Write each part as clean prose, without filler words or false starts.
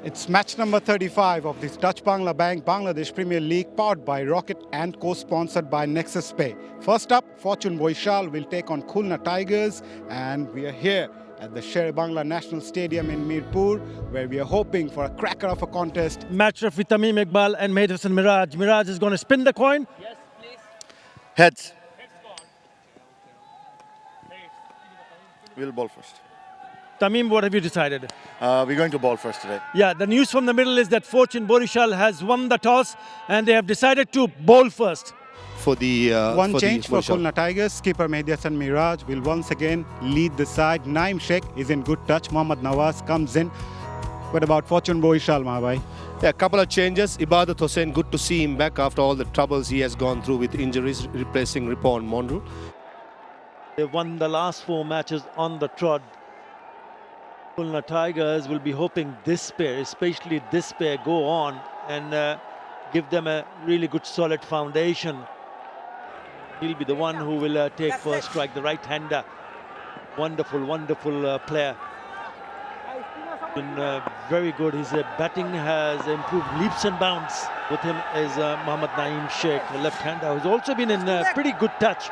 It's match number 35 of this Dutch Bangla Bank Bangladesh Premier League, powered by Rocket and co-sponsored by Nexus Pay. First up, Fortune Barishal will take on Khulna Tigers, and we are here at the Sher Bangla National Stadium in Mirpur, where we are hoping for a cracker of a contest. Match referee Tamim Iqbal and Mahmudullah Miraj. Miraj is going to spin the coin. Yes, please. Heads. We'll ball first. Tamim, what have you decided? We're going to ball first today. Yeah, the news from the middle is that Fortune Barishal has won the toss and they have decided to bowl first. For the One change for Khulna Tigers. Skipper Mahmudullah Miraj will once again lead the side. Naim Sheikh is in good touch. Mohammad Nawaz comes in. What about Fortune Barishal, Mahabhai? Yeah, a couple of changes. Ibadat Hussain, good to see him back after all the troubles he has gone through with injuries, replacing Ripo and Monroe. They've won the last 4 matches on the trot. Khulna Tigers will be hoping this pair, especially this pair, go on and give them a really good solid foundation. He'll be the one who will take first strike, the right-hander. Wonderful, wonderful player. Been very good. His batting has improved leaps and bounds. With him is Mohammad Naim Sheikh, the left-hander, who's also been in pretty good touch.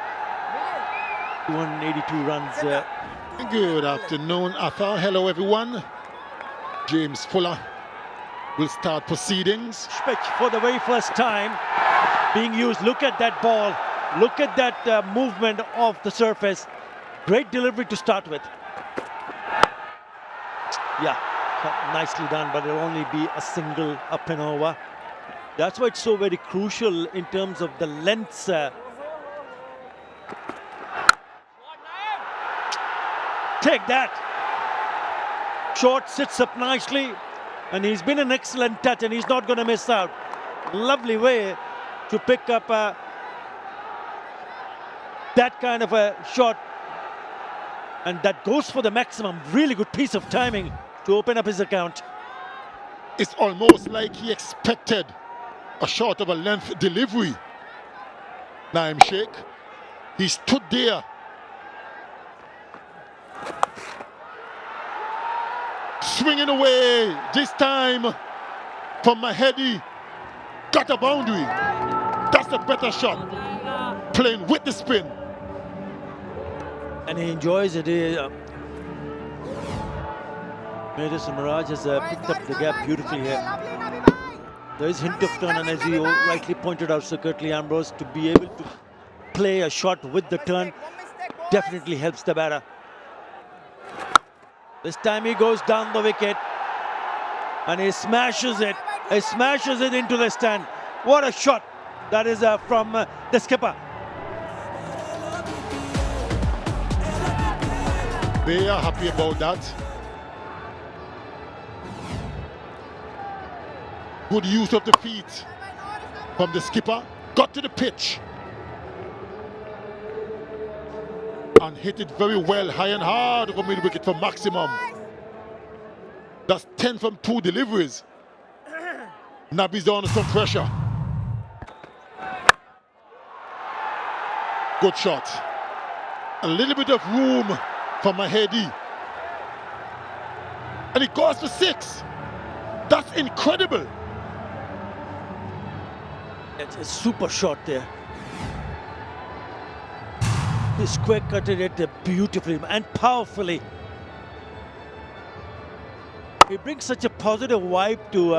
282 runs. Good afternoon, Arthur. Hello, everyone. James Fuller will start proceedings. Pitch for the very first time being used. Look at that ball. Look at that movement of the surface. Great delivery to start with. Yeah, nicely done, but it'll only be a single up and over. That's why it's so very crucial in terms of the lengths. Take that. Short sits up nicely, and he's been an excellent touch, and he's not going to miss out. Lovely way to pick up that kind of a shot, and that goes for the maximum. Really good piece of timing to open up his account. It's almost like he expected a short of a length delivery. Naim Sheikh, he stood there. Swinging away, this time from Mahedi, got a boundary. That's a better shot, playing with the spin. And he enjoys it. Mahmudullah Miraj has picked up the gap beautifully here. There is hint of turn, and as you rightly pointed out, Sir Curtly Ambrose, to be able to play a shot with the turn definitely helps the batter. This time he goes down the wicket and he smashes it. He smashes it into the stand. What a shot. That is from the skipper. They are happy about that. Good use of the feet from the skipper. Got to the pitch and hit it very well, high and hard over mid-wicket for maximum. That's 10 from 2 deliveries. Nabi's on some pressure. Good shot. A little bit of room for Mahedi. And it goes for 6. That's incredible. It's a super shot there. He square cutted it beautifully and powerfully. He brings such a positive vibe to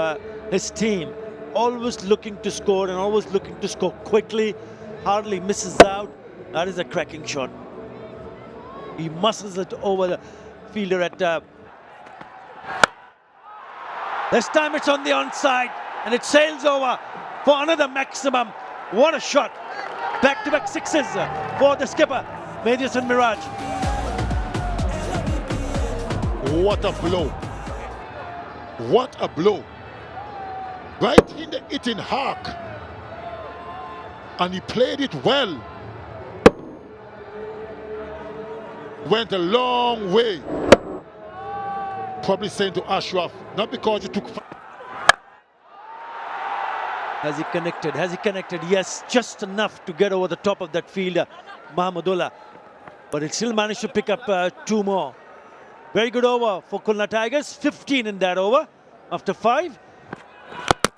his team. Always looking to score and always looking to score quickly. Hardly misses out. That is a cracking shot. He muscles it over the fielder at... This time it's on the onside and it sails over for another maximum. What a shot. Back-to-back 6s for the skipper, Mahmudullah Miraj. What a blow. What a blow. Right in the hitting arc. And he played it well. Went a long way. Probably saying to Ashraf, not because he took... Has he connected? Has he connected? Yes, just enough to get over the top of that fielder, Mahmudullah. But he still managed to pick up 2 more. Very good over for Khulna Tigers. 15 in that over. After 5.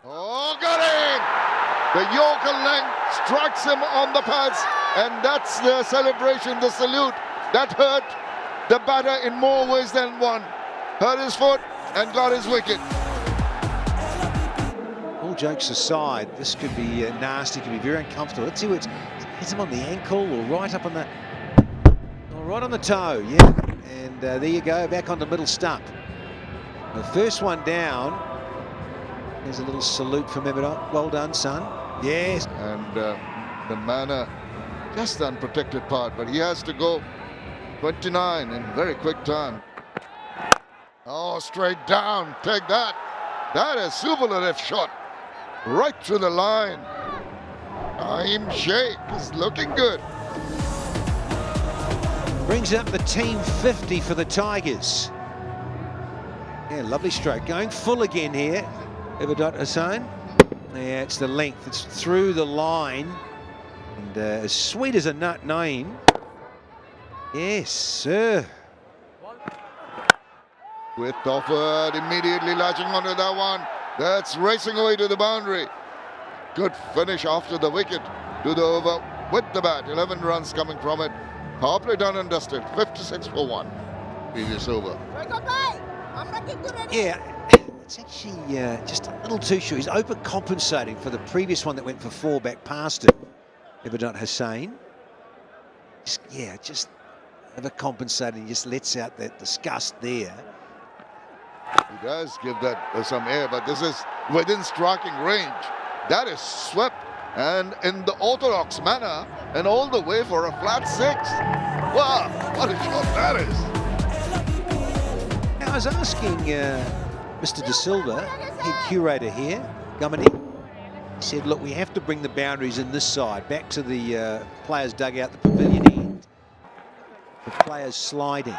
Oh, got in! The Yorker length strikes him on the pads, and that's the celebration, the salute. That hurt the batter in more ways than one. Hurt his foot and got his wicket. All jokes aside, this could be nasty, could be very uncomfortable. Let's see what hits him on the ankle or right up on the, or right on the toe, yeah. And there you go, back on the middle stump. The first one down. There's a little salute from him. Well done, son. Yes. And the manner, just the unprotected part, but he has to go 29 in very quick time. Oh, straight down. Take that. That is superlative shot. Right through the line. Naim Sheikh is looking good. Brings up the team 50 for the Tigers. Yeah, lovely stroke. Going full again here. Ibadot Hussain. Yeah, it's the length. It's through the line. And as sweet as a nut, Naim. Yes, sir. With Tofford immediately latching onto that one. That's racing away to the boundary. Good finish after the wicket to the over with the bat. 11 runs coming from it. Power play done and dusted. 56 for 1. Previous over. Yeah, it's actually just a little too short. He's overcompensating for the previous one that went for 4 back past him. Ibadot Hussain. Just overcompensating. He just lets out that disgust there. He does give that some air, but this is within striking range. That is swept and in the orthodox manner and all the way for a flat 6. Wow, what a shot that is. Now, I was asking Mr. De Silva, head curator here, Gumany. He said, look, we have to bring the boundaries in this side, back to the players' dugout, the pavilion end. The players sliding.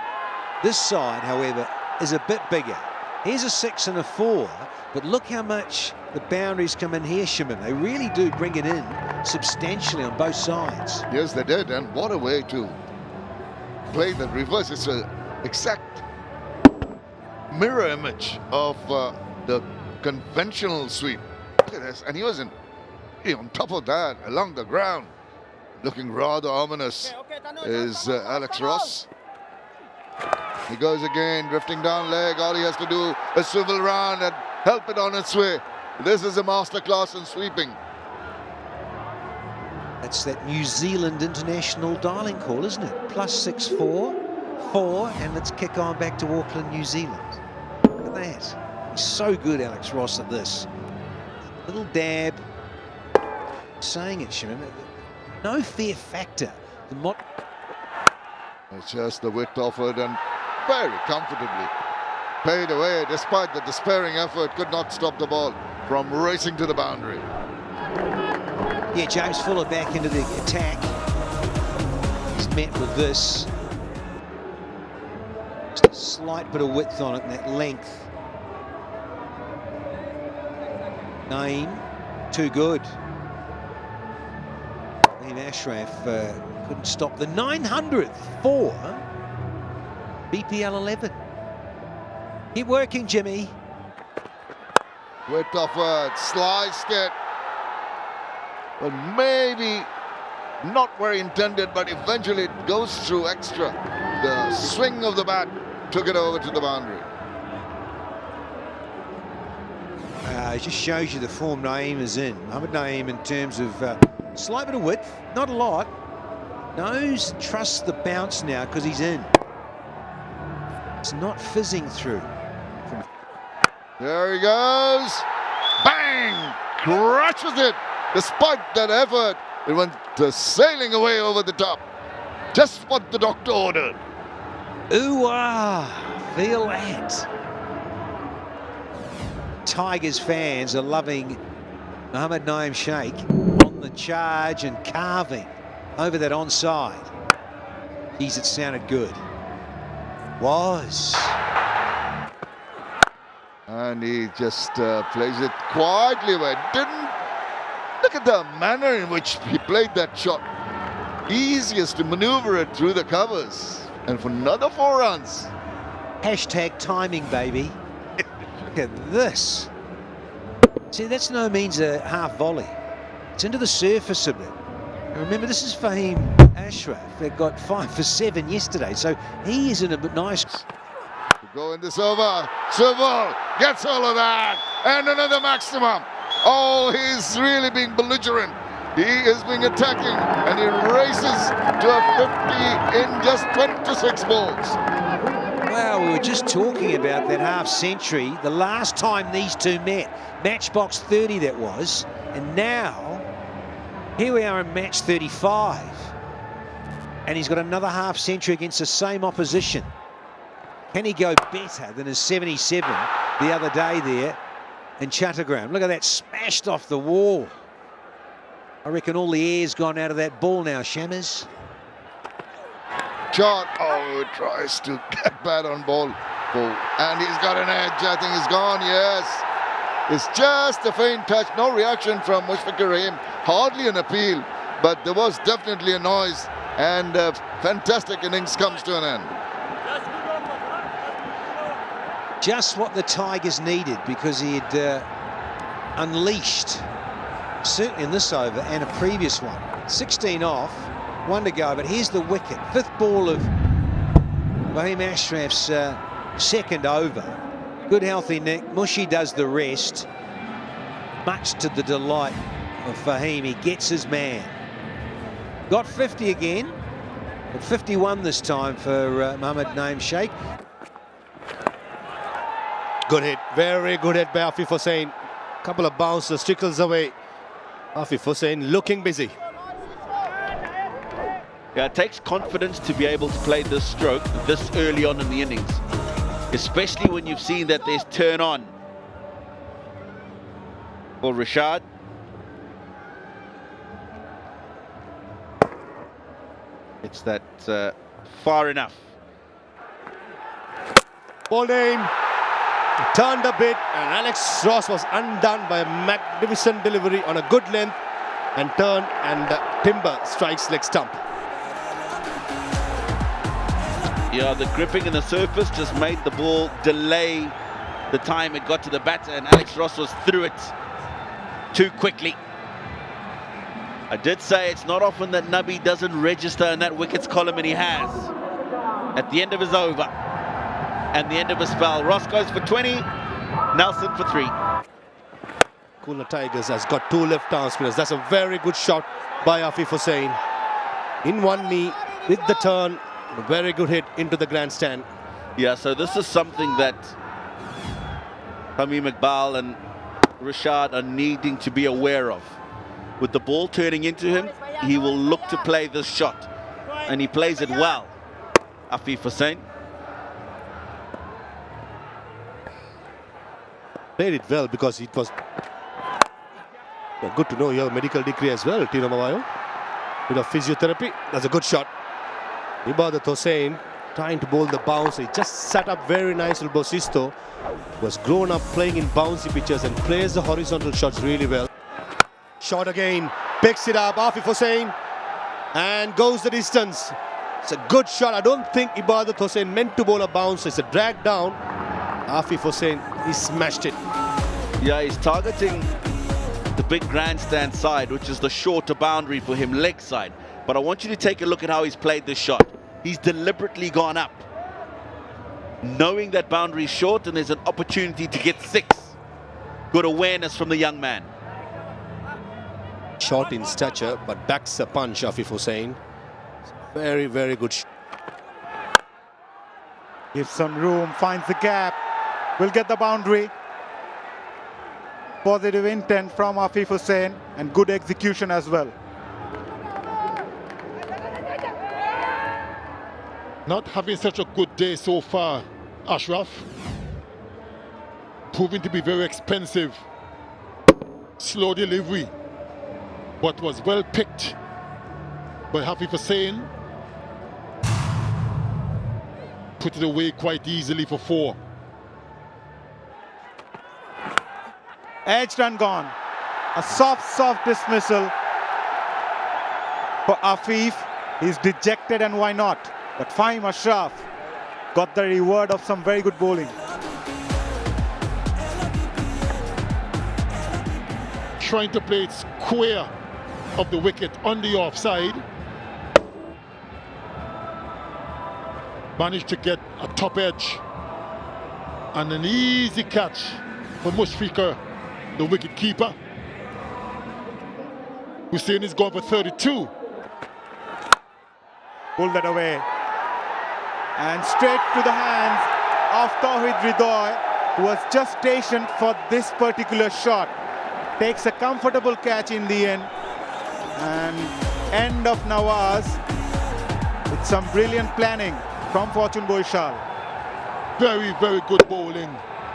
This side, however, is a bit bigger. Here's a 6 and a 4, but look how much the boundaries come in here, Shimon. They really do bring it in substantially on both sides. Yes, they did, and what a way to play the reverse. It's an exact mirror image of the conventional sweep. Look at this, and he was on top of that, along the ground, looking rather ominous, is Alex Ross. He goes again, drifting down leg. All he has to do is swivel round and help it on its way. This is a masterclass in sweeping. That's that New Zealand international dialing call, isn't it? +64 4, and let's kick on back to Auckland, New Zealand. Look at that. He's so good, Alex Ross, at this. Little dab. Saying it, Shimon. No fear factor. It's just the width offered and very comfortably paid away, despite the despairing effort. Could not stop the ball from racing to the boundary. Yeah, James Fuller back into the attack. He's met with this. Just a slight bit of width on it and that length. Naim, too good. Naim Ashraf couldn't stop the 900th for BPL 11. Keep working, Jimmy. With Tofford, sliced it. But maybe not where intended, but eventually it goes through extra. The swing of the bat took it over to the boundary. It just shows you the form Naim is in. Mohamed Naim, in terms of slight bit of width, not a lot. Knows, trusts the bounce now because he's in. It's not fizzing through. There he goes. Bang! Crushes it. Despite that effort, it went sailing away over the top. Just what the doctor ordered. Ooh-ah! Feel that. Tigers fans are loving Mohamed Naim Sheikh on the charge and carving over that onside. Geez, it sounded good. Was. And he just plays it quietly away. Didn't look at the manner in which he played that shot. Easiest to maneuver it through the covers. And for another 4 runs. Hashtag timing, baby. Look at this. See, that's no means a half volley. It's into the surface a bit. And remember, this is Fahim Ashraf that got 5 for 7 yesterday, so he is in a nice... Go in this over. Swivel gets all of that. And another maximum. Oh, he's really being belligerent. He is being attacking, and he races to a 50 in just 26 balls. Well, we were just talking about that half century, the last time these two met. Matchbox 30 that was, and now here we are in match 35. And he's got another half century against the same opposition. Can he go better than his 77 the other day there in Chattogram? Look at that, smashed off the wall. I reckon all the air's gone out of that ball now, Shammers. Shot. Oh, tries to get bad on ball. And he's got an edge. I think he's gone. Yes. It's just a faint touch. No reaction from Mushfiqur Rahim. Hardly an appeal. But there was definitely a noise. And a fantastic innings comes to an end. Just what the Tigers needed, because he had unleashed, certainly in this over and a previous one. 16 off, 1 to go, but here's the wicket. 5th ball of Fahim Ashraf's second over. Good healthy nick. Mushy does the rest. Much to the delight of Fahim. He gets his man. Got 50 again, but 51 this time for Naim Sheikh. Good hit, very good hit by Afif Hussain. Couple of bounces, trickles away. Afif Hussain looking busy. Yeah, it takes confidence to be able to play this stroke this early on in the innings, especially when you've seen that there's turn on for Rashad. It's that far enough. Ball name. Turned a bit, and Alex Ross was undone by a magnificent delivery on a good length and turn, and Timber strikes leg stump. Yeah, the gripping in the surface just made the ball delay the time it got to the batter, and Alex Ross was through it too quickly. I did say it's not often that Nabi doesn't register in that wickets column, and he has at the end of his over and the end of his spell. Ross goes for 20, Nelson for 3. Khulna Tigers has got 2 left-arm spinners. That's a very good shot by Afif Hussain. In one knee with the turn, a very good hit into the grandstand. Yeah, so this is something that Tamim Iqbal and Rashad are needing to be aware of. With the ball turning into him, he will look to play this shot, and he plays it well. Afif Hussain Played it well because it was good to know you have a medical degree as well, Tino Mavayo. Bit of physiotherapy. That's a good shot. Ibadat Hussain trying to bowl the bounce. He just set up very nice. Bosisto was grown up playing in bouncy pitches and plays the horizontal shots really well. Shot again, picks it up, Afif Hussain, and goes the distance. It's a good shot. I don't think Ibadat Hussain meant to bowl a bounce. It's a drag down. Afif Hussain, he smashed it. Yeah, he's targeting the big grandstand side, which is the shorter boundary for him, leg side. But I want you to take a look at how he's played this shot. He's deliberately gone up, knowing that boundary is short and there's an opportunity to get 6. Good awareness from the young man. Short in stature, but backs a punch, Afif Hussain. Very, very good. Gives some room, finds the gap, will get the boundary. Positive intent from Afif Hussain and good execution as well. Not having such a good day so far, Ashraf. Proving to be very expensive. Slow delivery, but was well picked by Afif Hussain. Put it away quite easily for 4. Edged and gone. A soft dismissal for Afif. He's dejected, and why not? But Fahim Ashraf got the reward of some very good bowling. trying to play it square of the wicket on the offside. Managed to get a top edge and an easy catch for Mushfiqur, the wicket keeper. Hussein is gone for 32. Pull that away. And straight to the hands of Tawhid Ridoy, who was just stationed for this particular shot. Takes a comfortable catch in the end. And end of Nawaz with some brilliant planning from Fortune Boishal. Very, very good bowling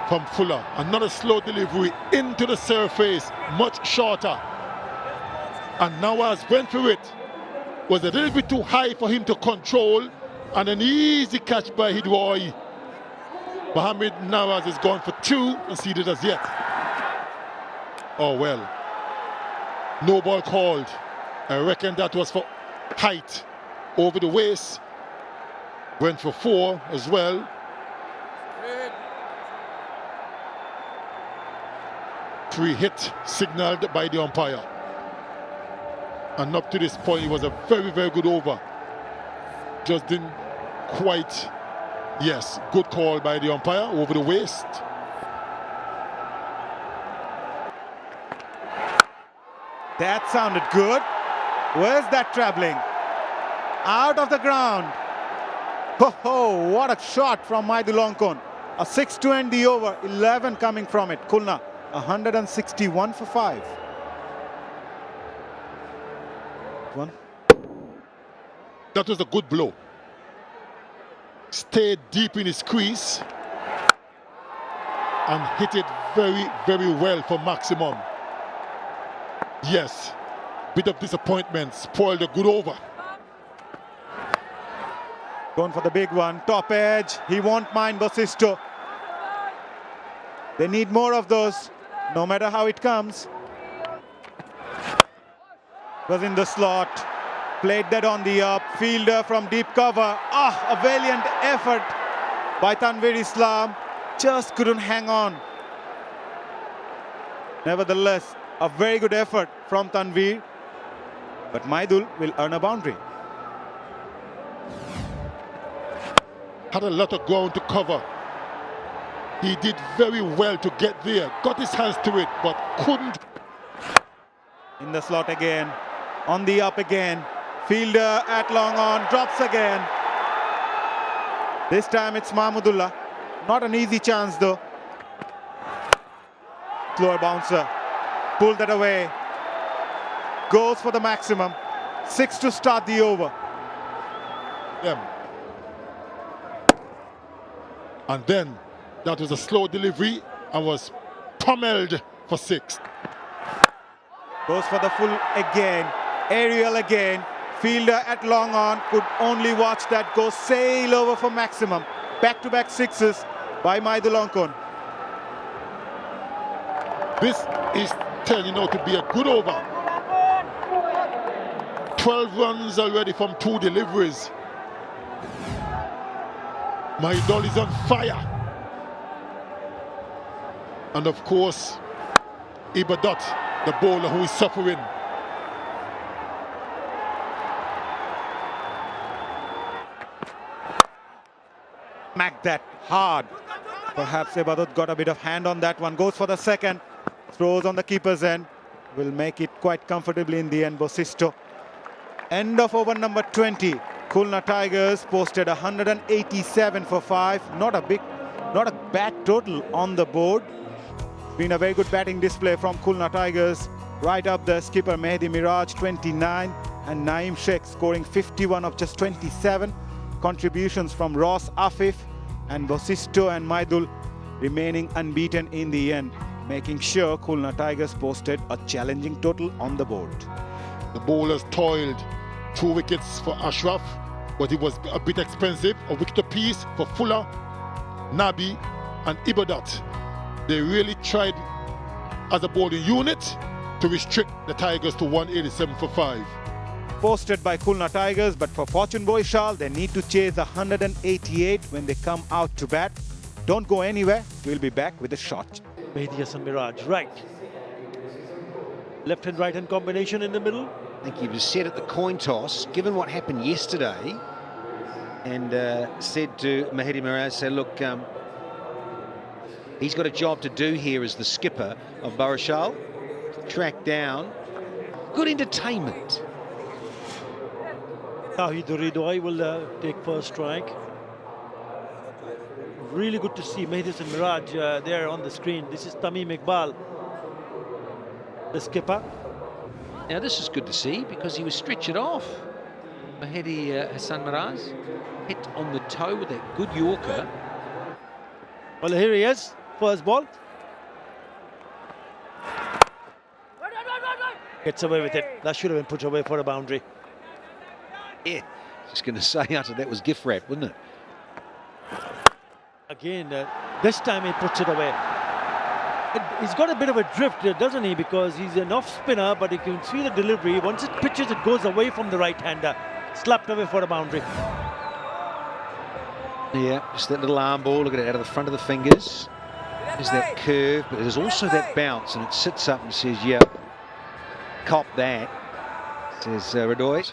from Fuller. Another slow delivery into the surface, much shorter. And Nawaz went for it. Was a little bit too high for him to control, and an easy catch by Hidroy. Mohamed Nawaz is gone for 2, conceded as yet. Oh well. No ball called. I reckon that was for height over the waist. Went for 4 as well. Free hit signaled by the umpire. And up to this point, it was a very, very good over. Just didn't quite, yes, good call by the umpire over the waist. That sounded good. Where's that traveling? Out of the ground. Oh, what a shot from Mahmudullah. A 6 to end the over, 11 coming from it. Khulna, 161 for 5. One. That was a good blow. Stayed deep in his crease and hit it very, very well for maximum. Yes, bit of disappointment, spoiled a good over. Going for the big one, top edge. He won't mind Basisto. They need more of those, no matter how it comes. Was in the slot, played that on the up, fielder from deep cover. A valiant effort by Tanveer Islam, just couldn't hang on. Nevertheless, a very good effort from Tanveer, but Maidul will earn a boundary. Had a lot of ground to cover. He did very well to get there, got his hands to it, but couldn't. In the slot again, on the up again, fielder at long on, drops again. This time it's Mahmudullah. Not an easy chance though. Slower bouncer, pulled that away. Goes for the maximum. 6 to start the over. And then that was a slow delivery and was pummeled for 6. Goes for the full again. Aerial again. Fielder at long on. Could only watch that go sail over for maximum. Back-to-back 6s by Mahmudullah. This is turning out to be a good over. 12 runs already from 2 deliveries. Mahmudullah is on fire. And of course, Ibadat, the bowler who is suffering. Smack that hard. Perhaps Ibadat got a bit of hand on that one. Goes for the second. Throws on the keeper's end. Will make it quite comfortably in the end, Basisto. End of over number 20. Khulna Tigers posted 187 for 5. Not a bad total on the board. Been a very good batting display from Khulna Tigers. Right up the skipper Mehdi Miraj 29 and Naim Sheikh scoring 51 of just 27. Contributions from Ross Afif and Basisto and Maidul remaining unbeaten in the end, making sure Khulna Tigers posted a challenging total on the board. The bowlers toiled. 2 wickets for Ashraf, but it was a bit expensive. A wicket apiece for Fuller, Nabi and Ibadat. They really tried as a bowling unit to restrict the Tigers to 187 for 5. Posted by Khulna Tigers, but for Fortune Boishal, they need to chase 188 when they come out to bat. Don't go anywhere. We'll be back with a shot. Mehdi Hassan Miraj, right. Left and right hand combination in the middle. I think he was said at the coin toss, given what happened yesterday, and said to Mahdi Miraz, say, look, he's got a job to do here as the skipper of Barishal. Track down. Good entertainment. Tawhid Ridwai will take first strike. Really good to see Mahdi and Miraj there on the screen. This is Tamim Iqbal, the skipper. Now this is good to see because he was stretched off. Mahdi Hassan Miraz hit on the toe with that good Yorker. Well, here he is, first ball. Gets away with it. That should have been put away for a boundary. Yeah, just going to say after that was gift wrap, wouldn't it? Again, this time he puts it away. He's got a bit of a drift, doesn't he? Because he's an off spinner, but you can see the delivery. Once it pitches, it goes away from the right-hander. Slapped away for a boundary. Yeah, just that little arm ball. Look at it out of the front of the fingers. There's that curve, but there's also that bounce, and it sits up and says, yeah, cop that, says Radoy.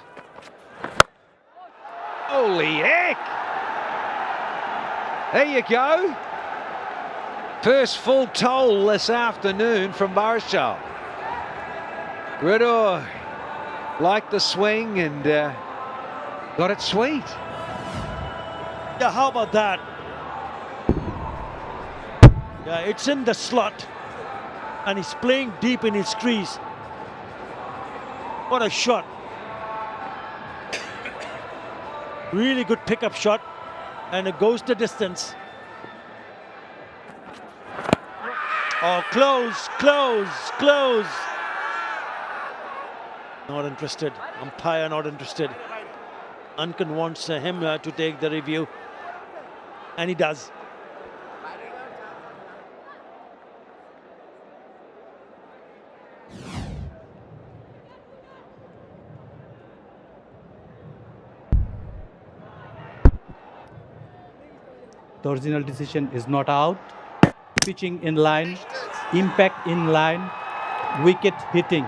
Holy heck! There you go. First full toll this afternoon from Barishal. Radoy liked the swing and got it sweet. Yeah, how about that? Yeah, it's in the slot, and he's playing deep in his crease. What a shot. Really good pickup shot, and it goes the distance. Oh, close, close, close. Not interested. Umpire not interested. Uncan wants him to take the review, and he does. The original decision is not out. Pitching in line, impact in line, wicket hitting.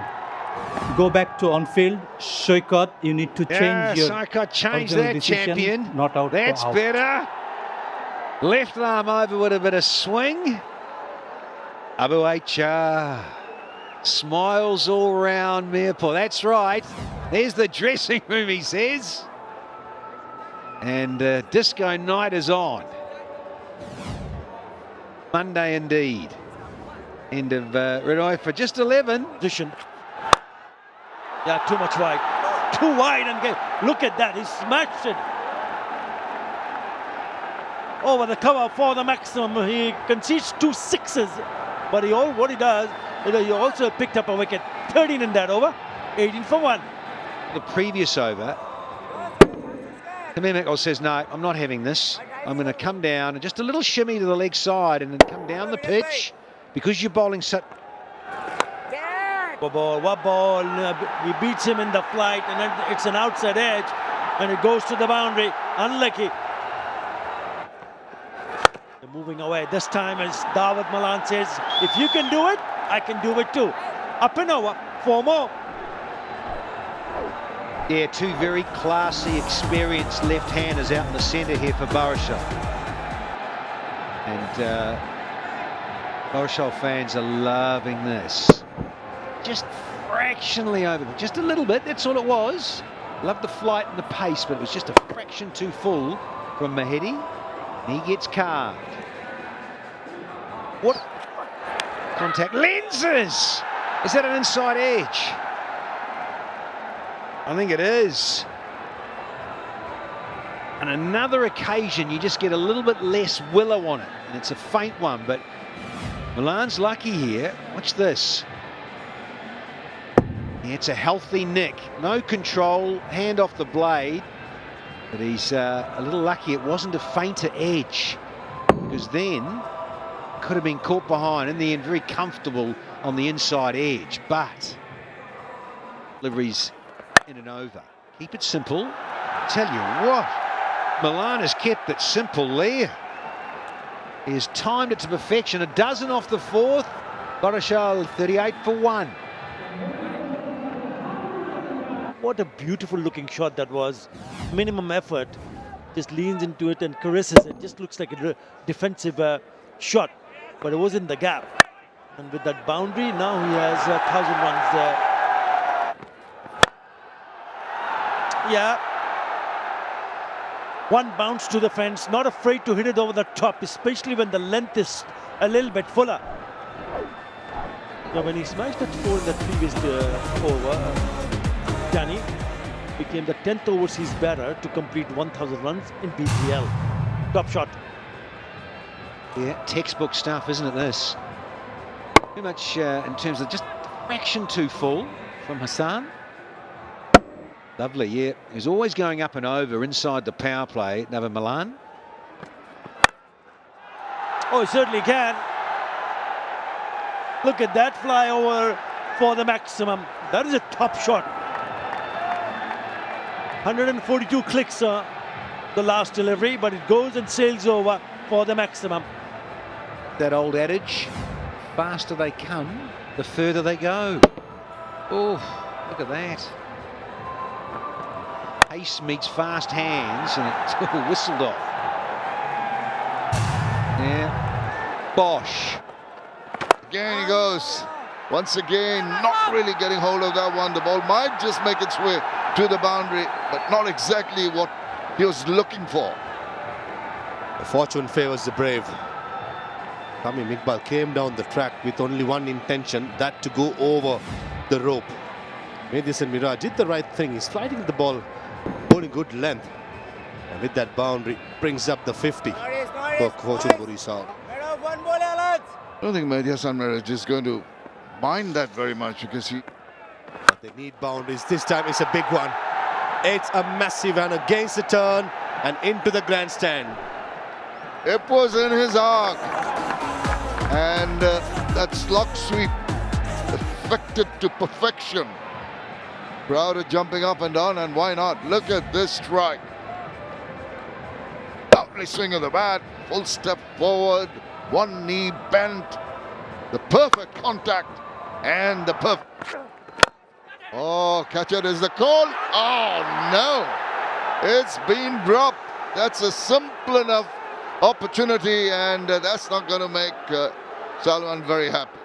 Go back to on field. Shoykot, you need to change your Shoykot changed original that, decision. champion. Not out. That's out. better. Left arm over with a bit of swing. Abu Aicha smiles all round Mirpur. That's right. There's the dressing room, he says. And disco night is on. Monday indeed. End of Radoy for just 11. Position. Yeah, too much wide. Too wide and look at that. He smashed it. Over the cover for the maximum. He concedes 2 sixes. But what he does, he also picked up a wicket. 13 in that over. 18 for 1. The previous over, Tamim says, no, I'm not having this. I'm going to come down and just a little shimmy to the leg side and then come down the pitch because you're bowling such. What ball? He beats him in the flight, and then it's an outside edge, and it goes to the boundary. Unlucky. They're moving away. This time, as Dawood Malan says, if you can do it, I can do it too. Up and over. 4 more. Yeah, 2 very classy, experienced left-handers out in the centre here for Barishal. And Barishal fans are loving this. Just fractionally over, just a little bit, that's all it was. Loved the flight and the pace, but it was just a fraction too full from Mahdi. He gets carved. What? Contact lenses! Is that an inside edge? I think it is. And another occasion, you just get a little bit less willow on it, and it's a faint one, but Malan's lucky here. Watch this. Yeah, it's a healthy nick. No control, hand off the blade, but he's a little lucky it wasn't a fainter edge, because then could have been caught behind. In the end, very comfortable on the inside edge, but deliveries in and over. Keep it simple. Tell you what, Malan has kept it simple there. He has timed it to perfection. A dozen off the 4th. Barishal 38 for 1. What a beautiful looking shot that was. Minimum effort. Just leans into it and caresses it. Just looks like a defensive shot. But it was in the gap. And with that boundary, now he has 1,000 runs there. Yeah. One bounce to the fence. Not afraid to hit it over the top, especially when the length is a little bit fuller. Now, when he smashed that 4 in the previous over, Danny became the 10th overseas batter to complete 1,000 runs in BPL. Top shot. Yeah, textbook stuff, isn't it, this? Too much in terms of just a fraction too full from Hassan. Lovely, yeah. He's always going up and over inside the power play, Naim Malan. Oh, he certainly can. Look at that fly over for the maximum. That is a top shot. 142 clicks the last delivery, but it goes and sails over for the maximum. That old adage, faster they come, the further they go. Oh, look at that. Pace meets fast hands and it's whistled off. Yeah. Bosh. Again he goes. Once again, not really getting hold of that one. The ball might just make its way to the boundary, but not exactly what he was looking for. The fortune favors the brave. Tamim Iqbal came down the track with only one intention, that to go over the rope. Medis and Miraj did the right thing. He's sliding the ball, holding good length. And with that boundary, brings up the 50 for Fortune Barishal. I don't think Mehdi Hassan Miraj is going to mind that very much because he... But they need boundaries. This time it's a big one. It's a massive one against the turn and into the grandstand. It was in his arc. And that slug sweep effected to perfection. Crowder jumping up and down, and why not? Look at this strike. Lovely swing of the bat, full step forward, one knee bent, the perfect contact, and the perfect... Oh, catcher is the call. Oh, no. It's been dropped. That's a simple enough opportunity, and that's not going to make Salman very happy.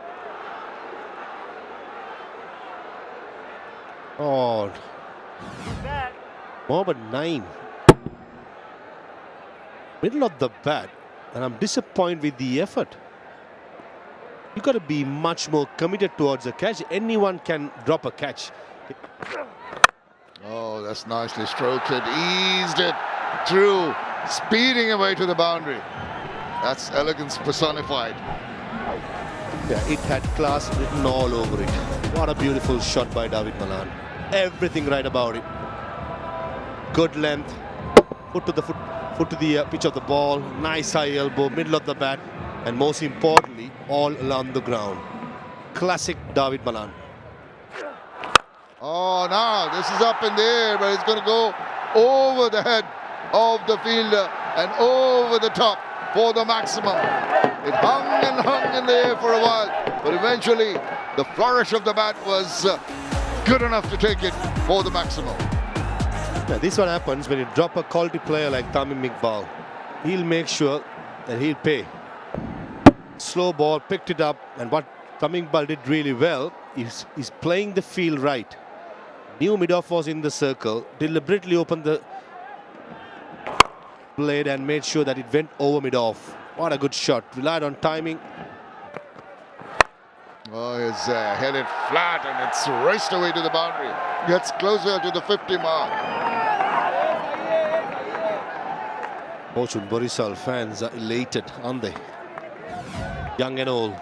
Oh, Mohammad Naim. Middle of the bat, and I'm disappointed with the effort. You got to be much more committed towards the catch. Anyone can drop a catch. Oh, that's nicely stroked. It eased it through, speeding away to the boundary. That's elegance personified. Yeah, it had class written all over it. What a beautiful shot by David Malan. Everything right about it. Good length, foot to the pitch of the ball, nice high elbow, middle of the bat, and most importantly, all along the ground. Classic David Malan. Oh, now this is up in the air, but it's going to go over the head of the fielder and over the top for the maximum. It hung and hung in the air for a while, but eventually the flourish of the bat was good enough to take it for the maximum. Now, this one happens when you drop a quality player like Tamim Iqbal. He'll make sure that he'll pay. Slow ball, picked it up, and what Tamim Iqbal did really well is playing the field right. Knew mid-off was in the circle, deliberately opened the blade and made sure that it went over mid-off. What a good shot. Relied on timing. Oh, he's headed flat and it's raced away to the boundary. Gets closer to the 50 mark. Fortune Barishal fans are elated, aren't they? Young and old.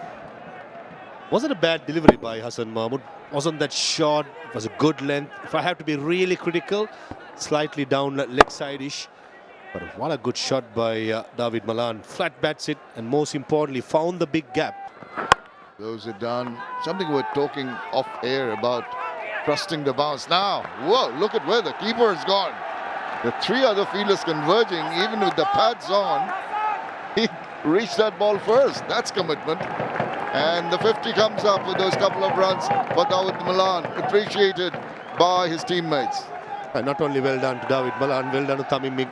Wasn't a bad delivery by Hassan Mahmud. Wasn't that short. It was a good length. If I have to be really critical, slightly down leg side-ish. But what a good shot by David Malan. Flat bats it, and most importantly, found the big gap. Those are done. Something we're talking off air about trusting the bounce. Now, whoa, look at where the keeper has gone. The three other fielders converging, even with the pads on. He reached that ball first. That's commitment. And the 50 comes up with those couple of runs for David Malan. Appreciated by his teammates. And not only well done to David Malan, well done to Tamim.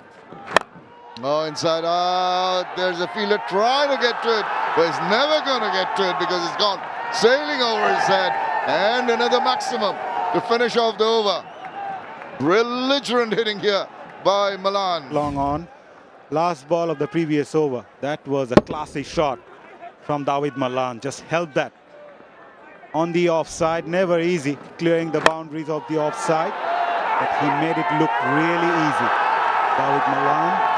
Oh, inside out. There's a fielder trying to get to it, but he's never going to get to it because it's gone sailing over his head. And another maximum to finish off the over. Belligerent hitting here by Malan. Long on. Last ball of the previous over. That was a classy shot from David Malan. Just held that on the offside. Never easy clearing the boundaries of the offside, but he made it look really easy. David Malan.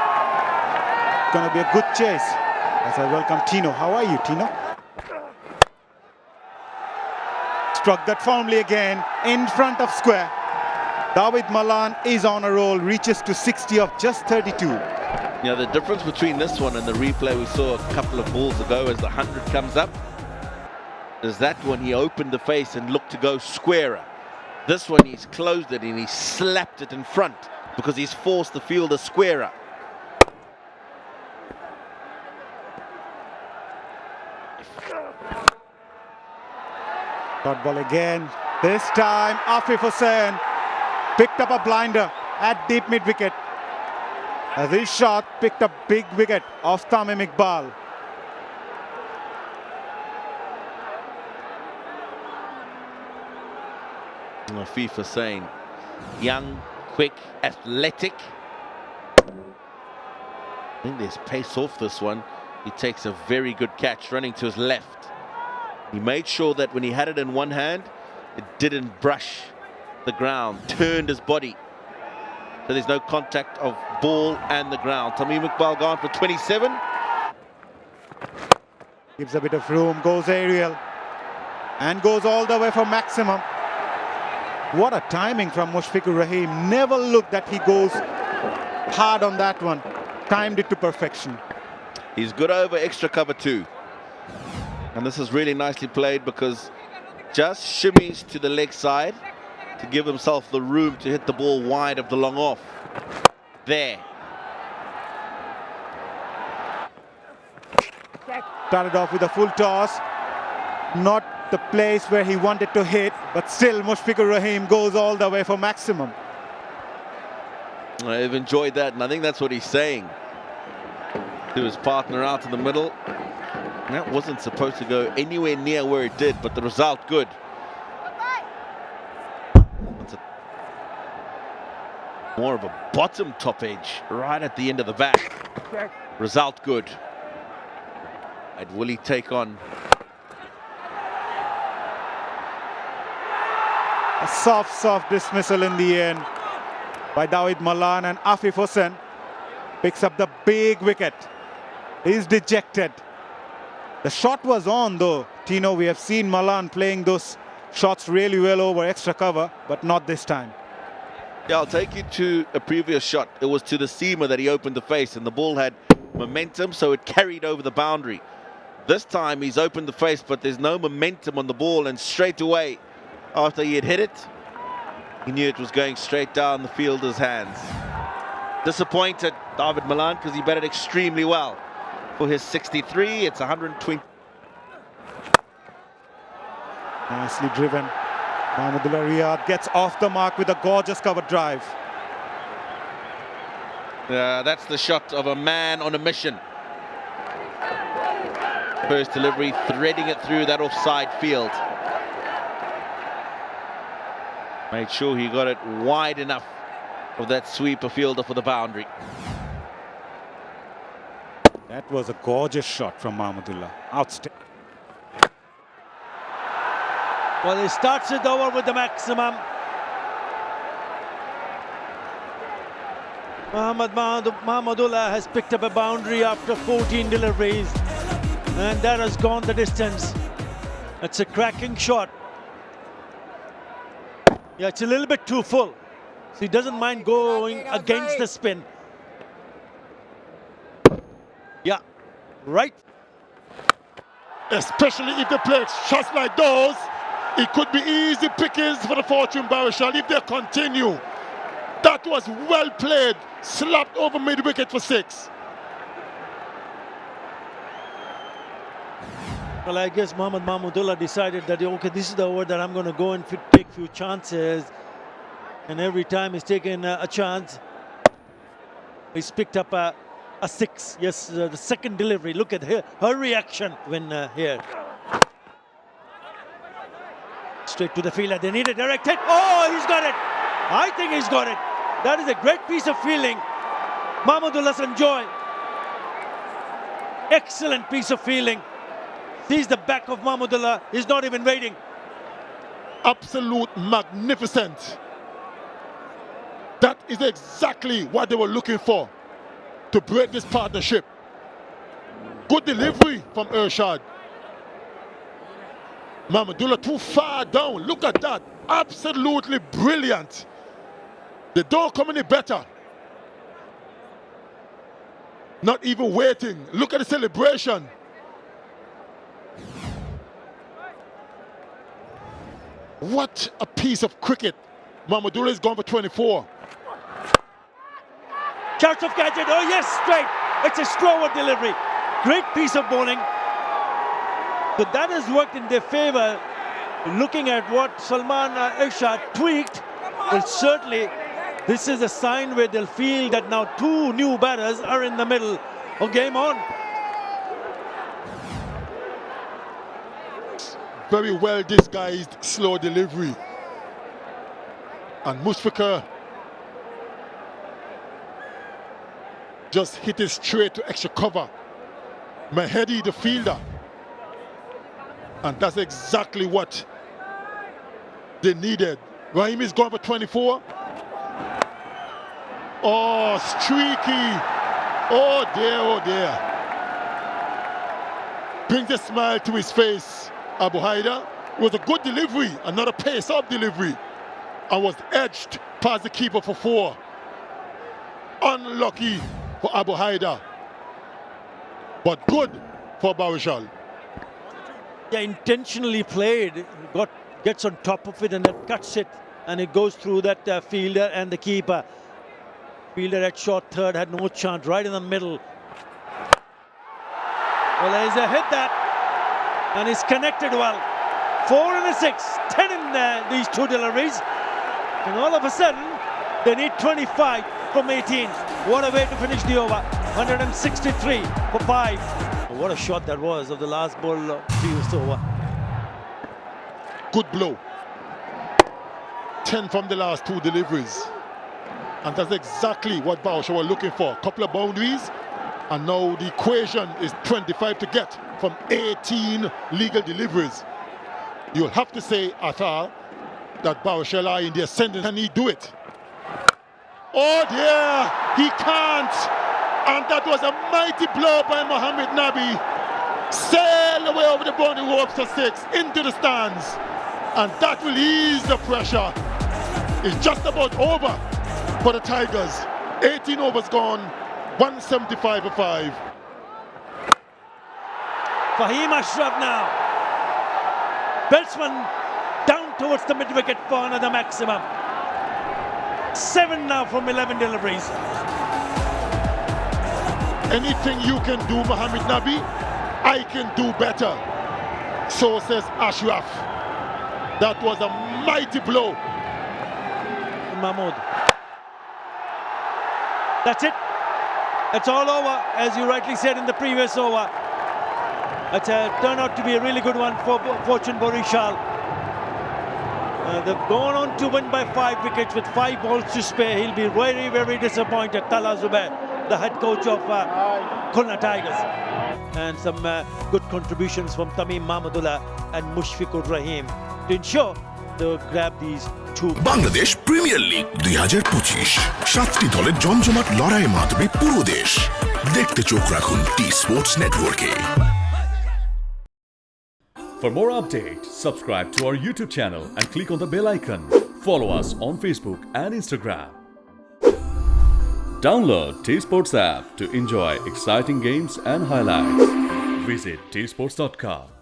Gonna be a good chase as I welcome Tino. How are you, Tino? Struck that firmly again in front of square. David Malan is on a roll, reaches to 60 of just 32. Yeah, the difference between this one and the replay we saw a couple of balls ago as the 100 comes up is that one he opened the face and looked to go squarer. This one he's closed it and he slapped it in front because he's forced the fielder squarer. Dot ball again. This time Afif Hussain picked up a blinder at deep mid wicket. As his shot picked up big wicket off Tamim Iqbal. Afif Hussain, young, quick, athletic. I think there's pace off this one. He takes a very good catch running to his left. He made sure that when he had it in one hand, it didn't brush the ground, turned his body. So there's no contact of ball and the ground. Tamim Iqbal gone for 27. Gives a bit of room, goes aerial and goes all the way for maximum. What a timing from Mushfiqur Rahim. Never looked that he goes hard on that one. Timed it to perfection. He's good over extra cover too. And this is really nicely played because just shimmies to the leg side to give himself the room to hit the ball wide of the long off. There. Started off with a full toss. Not the place where he wanted to hit, but still Mushfiqur Rahim goes all the way for maximum. I've enjoyed that, and I think that's what he's saying to his partner out in the middle. That wasn't supposed to go anywhere near where it did, but the result good. More of a bottom top edge right at the end of the back. Result good. And will he take on? A soft dismissal in the end by David Malan, and Afif Hussain picks up the big wicket. He's dejected. The shot was on though. Tino, we have seen Malan playing those shots really well over extra cover, but not this time. Yeah, I'll take you to a previous shot. It was to the seamer that he opened the face and the ball had momentum, so it carried over the boundary. This time he's opened the face, but there's no momentum on the ball, and straight away after he had hit it, he knew it was going straight down the fielder's hands. Disappointed, David Malan, because he batted extremely well. For his 63, it's 120. Nicely driven. Mahmudullah Riyad gets off the mark with a gorgeous cover drive. That's the shot of a man on a mission. First delivery, threading it through that offside field. Made sure he got it wide enough of that sweeper fielder for the boundary. That was a gorgeous shot from Mahmudullah. Outstanding. Well, he starts it over with the maximum. Mahmudullah has picked up a boundary after 14 deliveries, and that has gone the distance. It's a cracking shot. Yeah, it's a little bit too full, so he doesn't mind going against the spin. Yeah, right. Especially if they play shots like those, it could be easy pickings for the Fortune Barishal if they continue. That was well played, slapped over mid-wicket for 6. Well, I guess Mahmudullah decided that, okay, this is the over that I'm going to go and take few chances. And every time he's taken a chance, he's picked up a 6. Yes, the second delivery. Look at her reaction when here. Straight to the fielder. They need a direct hit. Oh, he's got it. I think he's got it. That is a great piece of fielding. Mahmudullah Sanjoy. Excellent piece of fielding. Sees the back of Mahmudullah. He's not even waiting. Absolute magnificent. That is exactly what they were looking for to break this partnership. Good delivery from Ershad. Mahmudullah too far down. Look at that. Absolutely brilliant. They don't come any better. Not even waiting. Look at the celebration. What a piece of cricket. Mahmudullah is gone for 24. Chance of catch it. Oh yes, straight. It's a slower delivery. Great piece of bowling. But that has worked in their favor. Looking at what Salman Ershad tweaked, well, certainly this is a sign where they'll feel that now 2 new batters are in the middle of game on. Very well disguised slow delivery. And Mushfiqur just hit it straight to extra cover. Mahedi, the fielder. And that's exactly what they needed. Raheem is gone for 24. Oh, streaky. Oh dear, oh dear. Brings a smile to his face. Abu Haidar. It was a good delivery, another pace-up delivery, and was edged past the keeper for 4. Unlucky for Abu Haidar, but good for Barishal. Yeah, intentionally played. Gets on top of it and then cuts it, and it goes through that fielder and the keeper. Fielder at short third had no chance, right in the middle. Well, there's a hit that, and it's connected well. 4 and a 6, 10 in these 2 deliveries, and all of a sudden they need 25 from 18. What a way to finish the over. 163 for 5. What a shot that was of the last ball previous over. Good blow. 10 from the last 2 deliveries. And that's exactly what Barishal were looking for. A couple of boundaries, and now the equation is 25 to get from 18 legal deliveries. You'll have to say, Athar, that Barishal are in the ascendant. Can he do it? Oh dear, he can't. And that was a mighty blow by Mohammed Nabi. Sail away over the boundary ropes to 6, into the stands. And that will ease the pressure. It's just about over for the Tigers. 18 overs gone, 175 for 5. Fahim Ashraf now. Batsman down towards the mid-wicket for another maximum. 7 now from 11 deliveries. Anything you can do, Mohammed Nabi, I can do better. So says Ashraf. That was a mighty blow. Mahmood. That's it. It's all over, as you rightly said in the previous over. It's turned out to be a really good one for Fortune Barishal. They've gone on to win by 5 wickets with 5 balls to spare. He'll be very, very disappointed. Tala Zubair, the head coach of Khulna Tigers. And some good contributions from Tamim, Mahmudullah and Mushfiqur Rahim to ensure they'll grab these 2. Bangladesh premier league 2025 7টি দলের জমজমাট লড়াইয়ে মাতবে পুরো দেশ। দেখতে চোখ রাখুন T Sports নেটওয়ার্কে। For more updates, subscribe to our YouTube channel and click on the bell icon. Follow us on Facebook and Instagram. Download T Sports app to enjoy exciting games and highlights. Visit tsports.com.